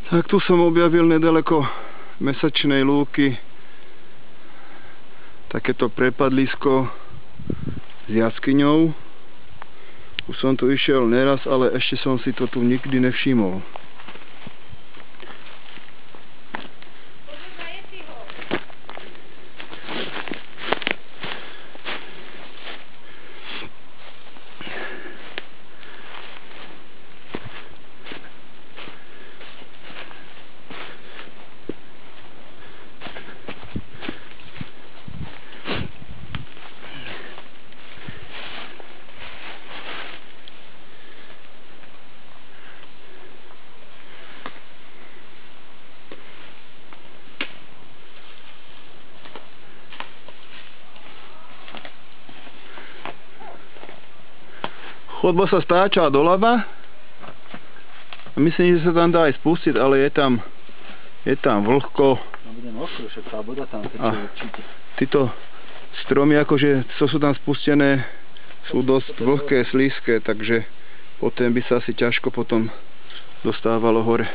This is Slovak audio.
Tak tu som objavil nedaleko Mesačnej lúky takéto prepadlisko s jaskyňou. Už som tu išiel neraz, ale ešte som si to tu nikdy nevšimol. Chodba sa stáča doľava a myslím, že sa tam dá aj spustiť, ale je tam vlhko. No bude mokré, však tá voda tam teče určite. Títo stromy, akože, čo sú tam spustené, sú dosť vlhké, slízke, takže potom by sa asi ťažko potom dostávalo hore.